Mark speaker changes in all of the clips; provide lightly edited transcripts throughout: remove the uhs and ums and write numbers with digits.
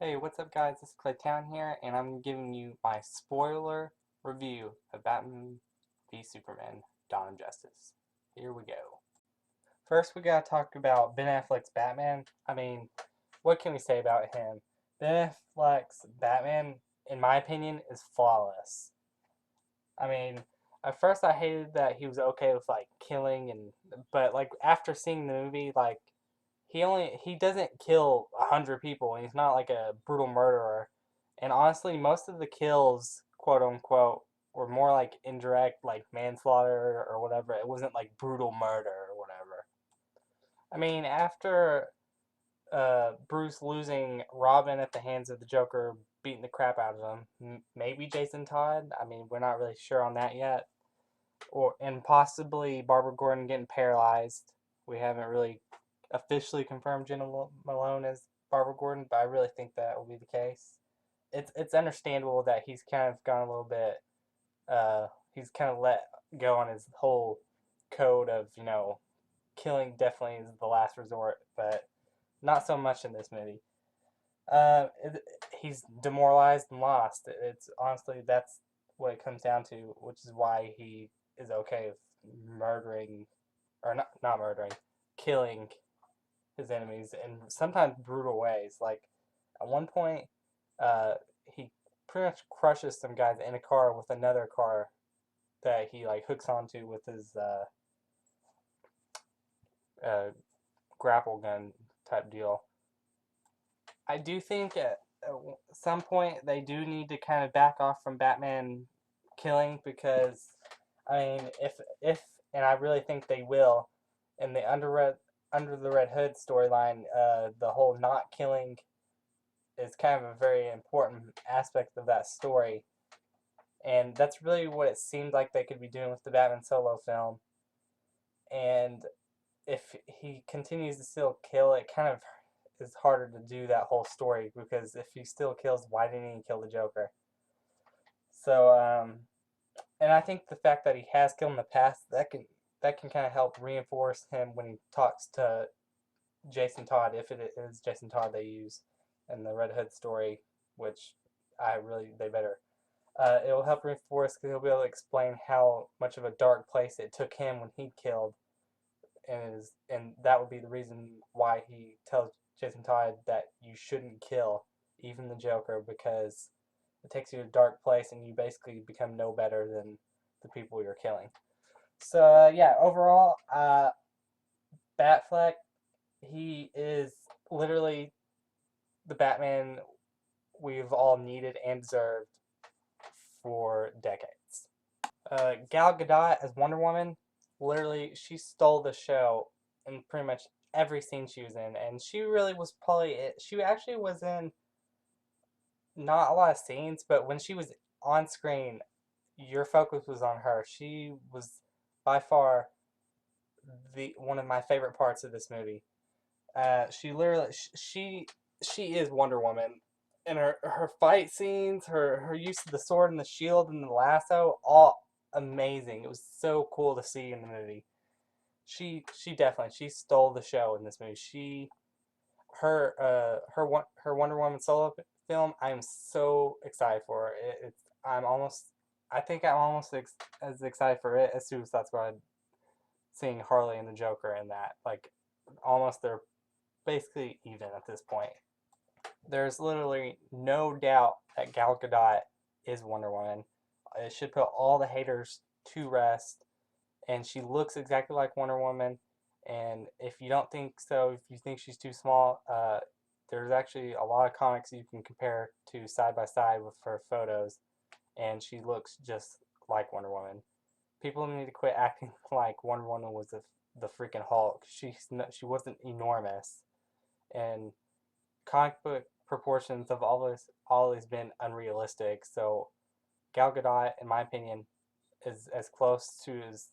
Speaker 1: Hey, what's up guys? This is Claytown here, and I'm giving you my spoiler review of Batman v Superman: Dawn of Justice. Here we go. First, we gotta talk about Ben Affleck's Batman. What can we say about him? Ben Affleck's Batman, in my opinion, is flawless. I mean, at first I hated that he was okay with like killing but like after seeing the movie, like he doesn't kill 100 people, and he's not like a brutal murderer. And honestly, most of the kills, quote unquote, were more like indirect, like manslaughter or whatever. It wasn't like brutal murder or whatever. After Bruce losing Robin at the hands of the Joker, beating the crap out of him, maybe Jason Todd. We're not really sure on that yet. And possibly Barbara Gordon getting paralyzed. We haven't really officially confirmed Jenna Malone as Barbara Gordon, but I really think that will be the case. It's understandable that he's kind of gone a little bit. He's kind of let go on his whole code of killing. Definitely is the last resort, but not so much in this movie. It, he's demoralized and lost. It's honestly that's what it comes down to, which is why he is okay with murdering, or not murdering, killing his enemies in sometimes brutal ways. Like at one point, he pretty much crushes some guys in a car with another car that he like hooks onto with his uh, grapple gun type deal. I do think at some point they do need to kind of back off from Batman killing because if and I really think they will in the under the Red Hood storyline, the whole not killing is kind of a very important aspect of that story, and that's really what it seemed like they could be doing with the Batman solo film. And if he continues to still kill, it kind of is harder to do that whole story because if he still kills, why didn't he kill the Joker? So, and I think the fact that he has killed in the past that can kind of help reinforce him when he talks to Jason Todd, if it is Jason Todd they use in the Red Hood story, which they better. It will help reinforce because he'll be able to explain how much of a dark place it took him when he killed, and that would be the reason why he tells Jason Todd that you shouldn't kill even the Joker because it takes you to a dark place and you basically become no better than the people you're killing. So yeah, overall, Batfleck, he is literally the Batman we've all needed and deserved for decades. Gal Gadot as Wonder Woman, literally, she stole the show in pretty much every scene she was in, and she really was probably it. She actually was in not a lot of scenes, but when she was on screen, your focus was on her. She was by far the one of my favorite parts of this movie. She literally she is Wonder Woman, and her fight scenes, her use of the sword and the shield and the lasso, all amazing. It was so cool to see in the movie. She definitely she stole the show in this movie. Her Wonder Woman solo film. I'm so excited for it's I'm almost I think I'm almost as excited for it as Suicide Squad. Seeing Harley and the Joker in that, like almost they're basically even at this point. There's literally no doubt that Gal Gadot is Wonder Woman. It should put all the haters to rest, and she looks exactly like Wonder Woman. And if you don't think so, if you think she's too small, there's actually a lot of comics you can compare to side by side with her photos, and she looks just like Wonder Woman. People need to quit acting like Wonder Woman was the freaking Hulk. She wasn't enormous, and comic book proportions have always been unrealistic. So Gal Gadot, in my opinion, is as close to as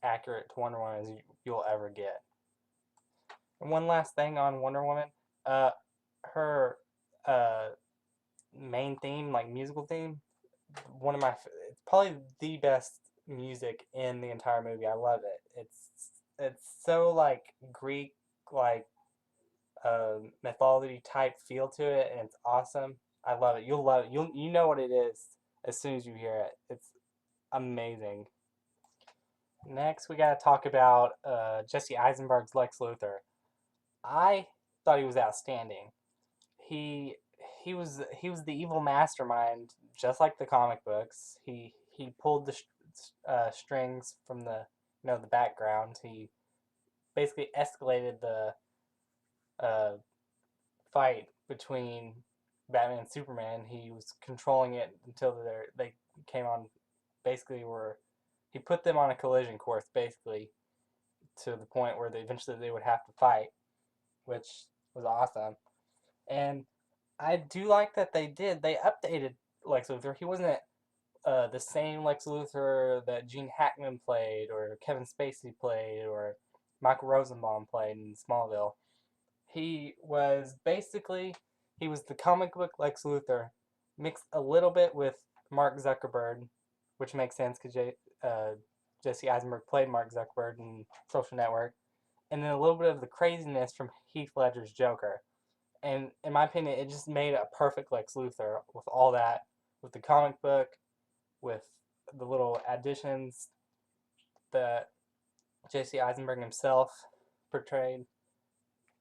Speaker 1: accurate to Wonder Woman as you'll ever get. And one last thing on Wonder Woman, uh, her uh, main theme, like musical theme, it's probably the best music in the entire movie. I love it. It's so like Greek, like mythology type feel to it, and it's awesome. I love it. You'll love it. You know what it is as soon as you hear it. It's amazing. Next, we gotta talk about Jesse Eisenberg's Lex Luthor. I thought he was outstanding. He he was the evil mastermind, just like the comic books. He pulled the strings from the the background. He basically escalated the uh, fight between Batman and Superman. He was controlling it until they came on. Basically, were he put them on a collision course, basically to the point where eventually they would have to fight, which was awesome. And I do like that they did. They updated Lex Luthor. He wasn't the same Lex Luthor that Gene Hackman played, or Kevin Spacey played, or Michael Rosenbaum played in Smallville. He was the comic book Lex Luthor, mixed a little bit with Mark Zuckerberg, which makes sense because Jesse Eisenberg played Mark Zuckerberg in Social Network, and then a little bit of the craziness from Heath Ledger's Joker. And in my opinion, it just made a perfect Lex Luthor with all that, with the comic book, with the little additions that J.C. Eisenberg himself portrayed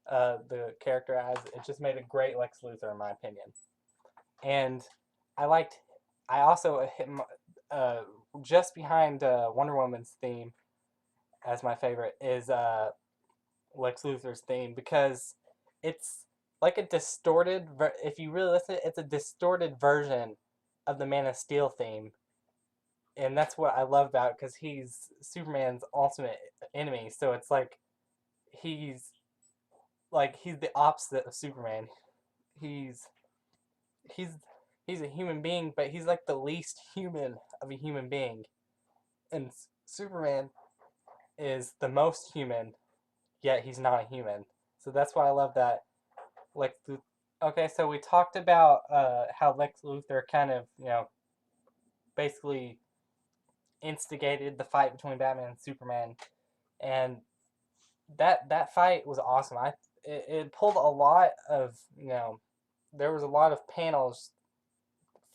Speaker 1: the character as. It just made a great Lex Luthor, in my opinion. And I liked, I also hit just behind Wonder Woman's theme as my favorite is Lex Luthor's theme, because it's like a distorted, if you really listen, it's a distorted version of the Man of Steel theme. And that's what I love about it, because he's Superman's ultimate enemy. So it's he's he's the opposite of Superman. He's he's he's a human being, but he's like the least human of a human being. And Superman is the most human, yet he's not a human. So that's why I love that. Lex Luthor. Okay, so we talked about how Lex Luthor kind of basically instigated the fight between Batman and Superman, and that fight was awesome. It pulled a lot of there was a lot of panels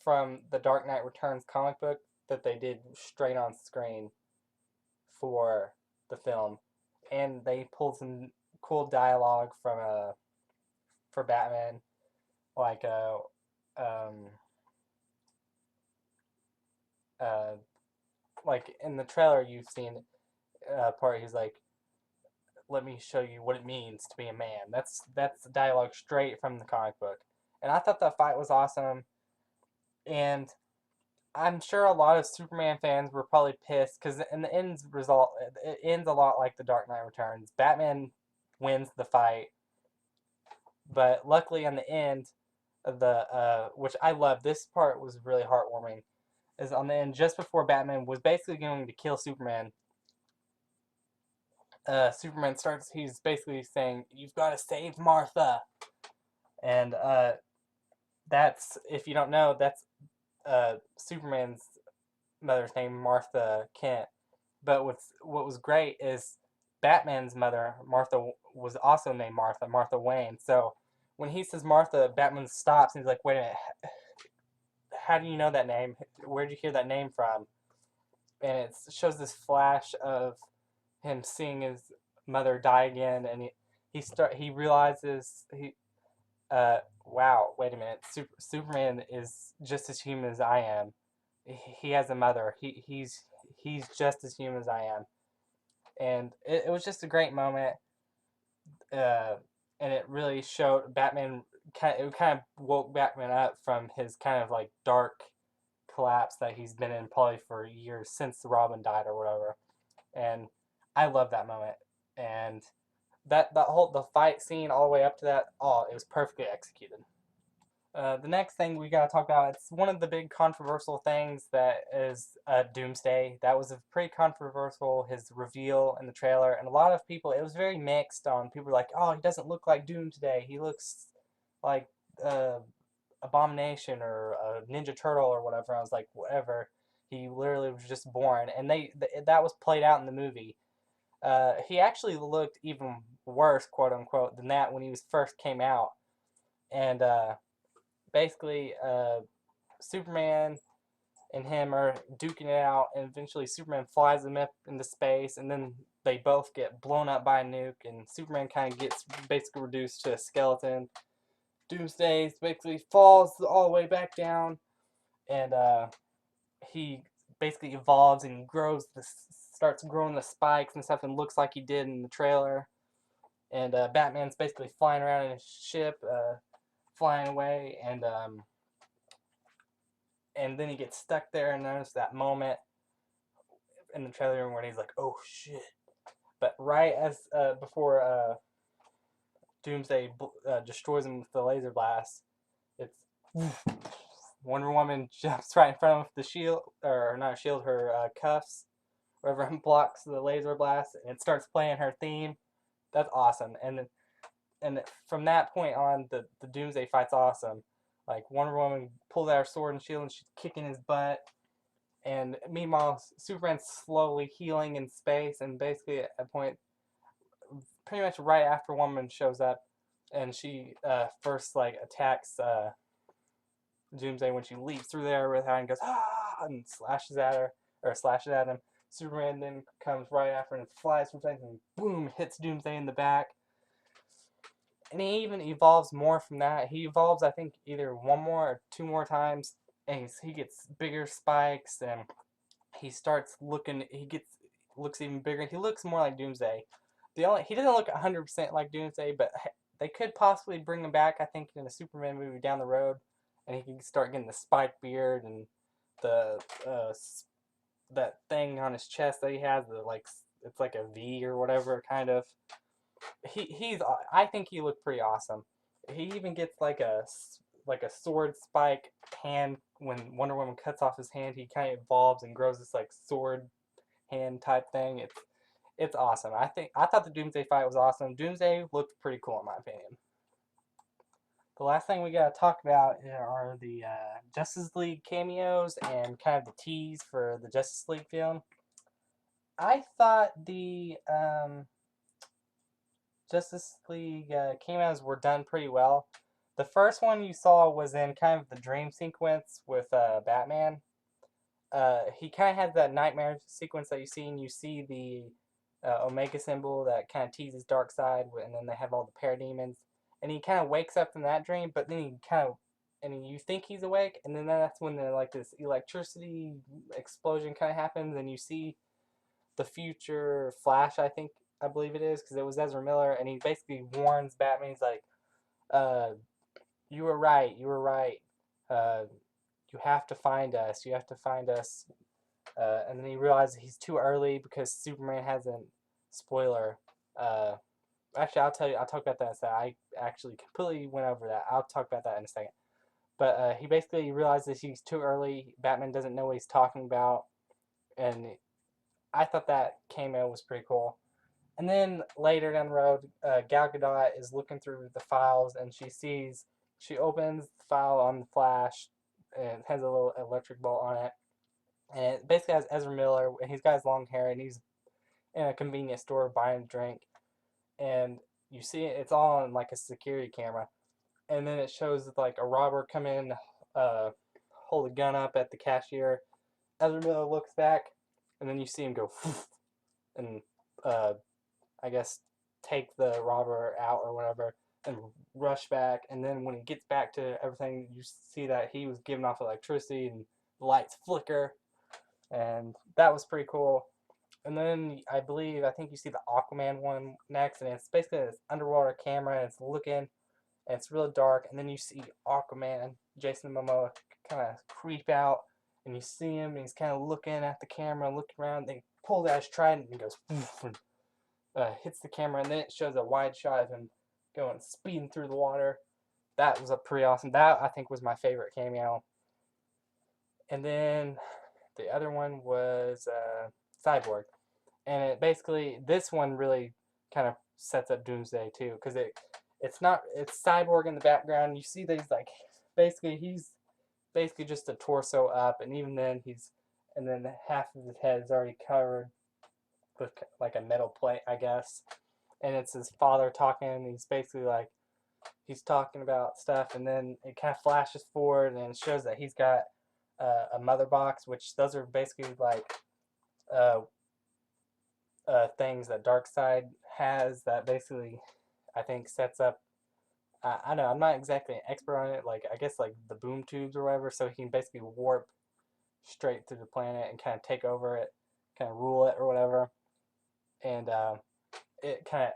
Speaker 1: from the Dark Knight Returns comic book that they did straight on screen for the film, and they pulled some cool dialogue from for Batman, like um uh like in the trailer you've seen part he's like, let me show you what it means to be a man. That's dialogue straight from the comic book, and I thought that fight was awesome. And I'm sure a lot of Superman fans were probably pissed because in the end result, it ends a lot like the Dark Knight Returns. Batman wins the fight, but luckily in the end, the which I love, this part was really heartwarming. Is on the end, just before Batman was basically going to kill Superman. Superman starts. He's basically saying, "You've got to save Martha," and that's, if you don't know, that's Superman's mother's name, Martha Kent. But what was great is Batman's mother, Martha, was also named Martha, Martha Wayne. So when he says Martha, Batman stops and he's like, "Wait a minute, how do you know that name? Where did you hear that name from?" And it shows this flash of him seeing his mother die again, and he realizes wow, wait a minute, Superman is just as human as I am. He has a mother. He's just as human as I am, and it was just a great moment. Uh, and it really showed Batman. It kind of woke Batman up from his kind of like dark collapse that he's been in probably for years since Robin died or whatever. And I love that moment. And that whole the fight scene all the way up to that, oh, it was perfectly executed. The next thing we got to talk about, it's one of the big controversial things that is Doomsday. That was a pretty controversial, his reveal in the trailer, and a lot of people, it was very mixed on, people were like, oh, he doesn't look like Doomsday, he looks like uh, Abomination or a Ninja Turtle or whatever. I was like, whatever, he literally was just born, and that was played out in the movie. He actually looked even worse, quote unquote, than that when he was first came out. And basically, Superman and him are duking it out, and eventually Superman flies them up into space, and then they both get blown up by a nuke, and Superman kind of gets basically reduced to a skeleton. Doomsday basically falls all the way back down, and he basically evolves and grows starts growing the spikes and stuff, and looks like he did in the trailer. And Batman's basically flying around in his ship, flying away, and then he gets stuck there, and there's that moment in the trailer where he's like, "Oh shit!" But right as before Doomsday destroys him with the laser blast, it's Wonder Woman jumps right in front of the shield, or not shield, her cuffs, wherever blocks the laser blast, and it starts playing her theme. That's awesome. And from that point on, the Doomsday fight's awesome. Like Wonder Woman pulls out her sword and shield, and she's kicking his butt. And meanwhile, Superman's slowly healing in space, and basically at a point, pretty much right after Woman shows up, and she first like attacks Doomsday when she leaps through there with her and goes and slashes at her or slashes at him. Superman then comes right after and flies from things and boom hits Doomsday in the back. And he even evolves more from that. He evolves, I think, either one more or two more times, and he gets bigger spikes, and he starts looking. Looks even bigger. He looks more like Doomsday. He doesn't look 100% like Doomsday, but they could possibly bring him back. I think in a Superman movie down the road, and he can start getting the spike beard and the that thing on his chest that he has. The like it's like a V or whatever kind of. He's I think he looked pretty awesome. He even gets like a sword spike hand when Wonder Woman cuts off his hand. He kind of evolves and grows this like sword hand type thing. It's awesome. I thought the Doomsday fight was awesome. Doomsday looked pretty cool in my opinion. The last thing we gotta talk about are the Justice League cameos and kind of the tease for the Justice League film. I thought the Justice League cameos were done pretty well. The first one you saw was in kind of the dream sequence with Batman. He kind of has that nightmare sequence that you see, and you see the Omega symbol that kind of teases Darkseid, and then they have all the parademons. And he kind of wakes up from that dream, but then he kind of, and you think he's awake, and then that's when like this electricity explosion kind of happens, and you see the future Flash, I believe it is, because it was Ezra Miller, and he basically warns Batman. He's like, uh, "You were right. You were right. Uh, you have to find us. You have to find us." And then he realizes he's too early because Superman hasn't. Spoiler. Uh, Actually, I'll tell you. I'll talk about that in a second. I actually completely went over that. I'll talk about that in a second. But he basically realizes he's too early. Batman doesn't know what he's talking about, and I thought that cameo was pretty cool. And then later down the road, Gal Gadot is looking through the files, and she opens the file on the Flash, and it has a little electric bolt on it. And it basically has Ezra Miller, and he's got his long hair, and he's in a convenience store buying a drink. And you see it's all on like a security camera. And then it shows like a robber come in, hold a gun up at the cashier. Ezra Miller looks back, and then you see him go, and I guess take the robber out or whatever and rush back. And then when he gets back to everything, you see that he was giving off electricity and the lights flicker. And that was pretty cool. And then I think you see the Aquaman one next, and it's basically this underwater camera, and it's looking, and it's really dark. And then you see Aquaman, Jason Momoa, kind of creep out, and you see him, and he's kind of looking at the camera, looking around. Then he pulls out his trident and goes, and hits the camera, and then it shows a wide shot of him going speeding through the water. That was a pretty awesome. That I think was my favorite cameo. And then the other one was Cyborg, and it basically this one really kind of sets up Doomsday too, because it's Cyborg in the background. You see that he's basically just a torso up, and even then and then half of his head is already covered. with like a metal plate, I guess. And it's his father talking. And he's basically like he's talking about stuff, and then it kind of flashes forward, and it shows that he's got a mother box, which those are basically like uh, things that Darkseid has that basically I think sets up. I don't know. I'm not exactly an expert on it. Like I guess like the boom tubes or whatever, so he can basically warp straight through the planet and kind of take over it, kind of rule it or whatever. And it kind of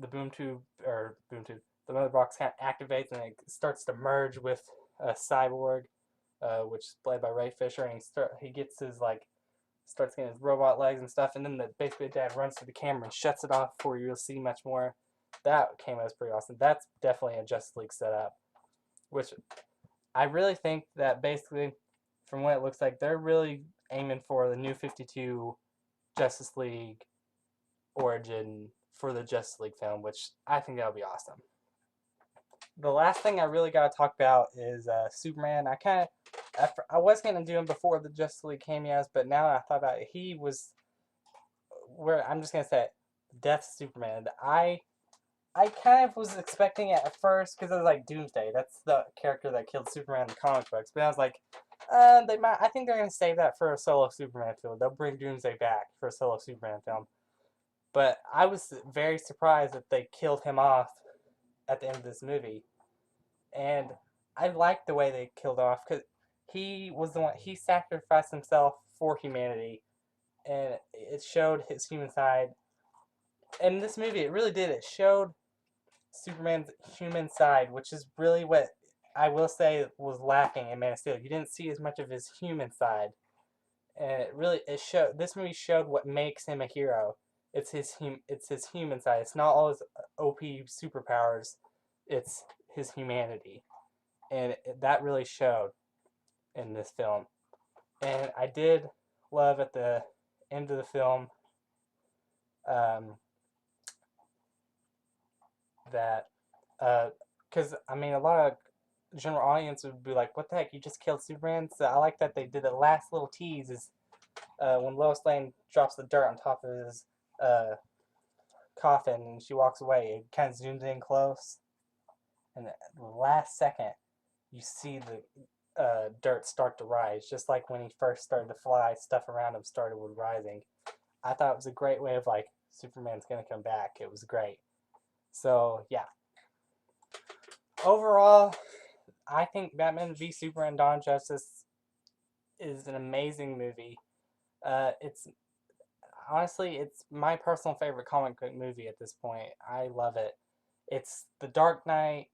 Speaker 1: the mother box kind of activates and it starts to merge with a cyborg, which is played by Ray Fisher, and he gets his like starts getting his robot legs and stuff, and then basically dad runs to the camera and shuts it off before you'll see much more. That cameo is pretty awesome. That's definitely a Justice League setup, which I really think that basically, from what it looks like, they're really aiming for the new 52 Justice League origin for the Justice League film, which I think that would be awesome. The last thing I really got to talk about is Superman. I was gonna do him before the Justice League cameos, but now I thought about it, he was where I'm just gonna say it, Death Superman. I kind of was expecting it at first because it was like Doomsday. That's the character that killed Superman in the comic books. But I was like, they might. I think they're gonna save that for a solo Superman film. They'll bring Doomsday back for a solo Superman film. But I was very surprised that they killed him off at the end of this movie, and I liked the way they killed off because he was the one. He sacrificed himself for humanity, and it showed his human side. And in this movie, it really did. It showed Superman's human side, which is really what I will say was lacking in Man of Steel. You didn't see as much of his human side, and it showed. This movie showed what makes him a hero. It's his human side. It's not all his OP superpowers. It's his humanity, and that really showed in this film. And I did love at the end of the film um, that because I mean a lot of general audience would be like, "What the heck? You just killed Superman!" So I like that they did the last little tease is when Lois Lane drops the dirt on top of his uh, coffin and she walks away. It kind of zooms in close, and the last second you see the dirt start to rise, just like when he first started to fly. Stuff around him started with rising. I thought it was a great way of like Superman's gonna come back. It was great. So yeah, overall, I think Batman v Superman: Dawn of Justice is an amazing movie. It's honestly, it's my personal favorite comic book movie at this point. I love it. It's The Dark Knight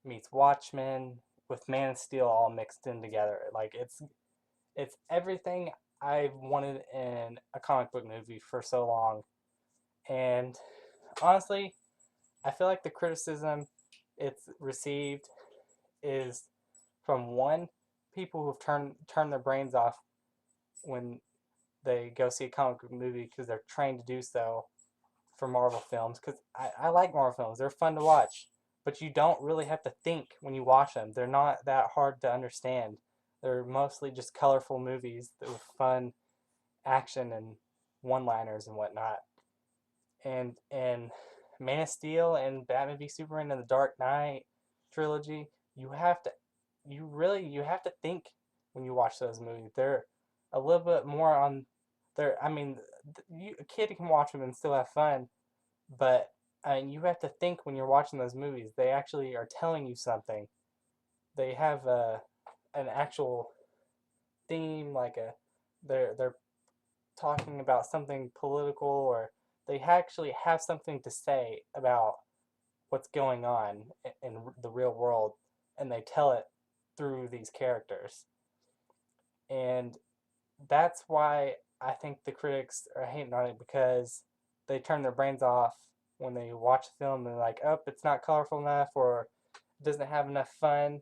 Speaker 1: meets Watchmen with Man of Steel all mixed in together. Like it's everything I've wanted in a comic book movie for so long. And honestly, I feel like the criticism it's received is from one, people who've turned their brains off when they go see a comic book movie because they're trained to do so for Marvel films. Because I like Marvel films; they're fun to watch, but you don't really have to think when you watch them. They're not that hard to understand. They're mostly just colorful movies with fun action and one-liners and whatnot. And Man of Steel and Batman v Superman and the Dark Knight trilogy, you have to you have to think when you watch those movies. They're a little bit more on there. I mean, a kid can watch them and still have fun, but you have to think when you're watching those movies. They actually are telling you something. They have an actual theme, like they're talking about something political, or they actually have something to say about what's going on in the real world, and they tell it through these characters. And that's why I think the critics are hating on it, because they turn their brains off when they watch the film. And they're like, oh, it's not colorful enough, or it doesn't have enough fun,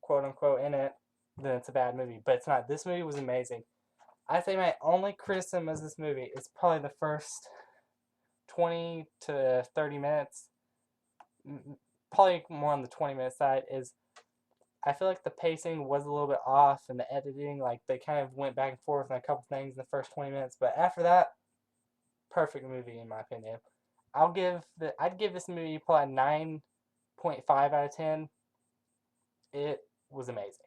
Speaker 1: quote unquote, in it, then it's a bad movie. But it's not. This movie was amazing. I say my only criticism of this movie is probably the first 20 to 30 minutes, probably more on the 20-minute side, is I feel like the pacing was a little bit off, and the editing, like they kind of went back and forth on a couple things in the first 20 minutes. But after that, perfect movie in my opinion. I'd give this movie probably a 9.5 out of 10. It was amazing.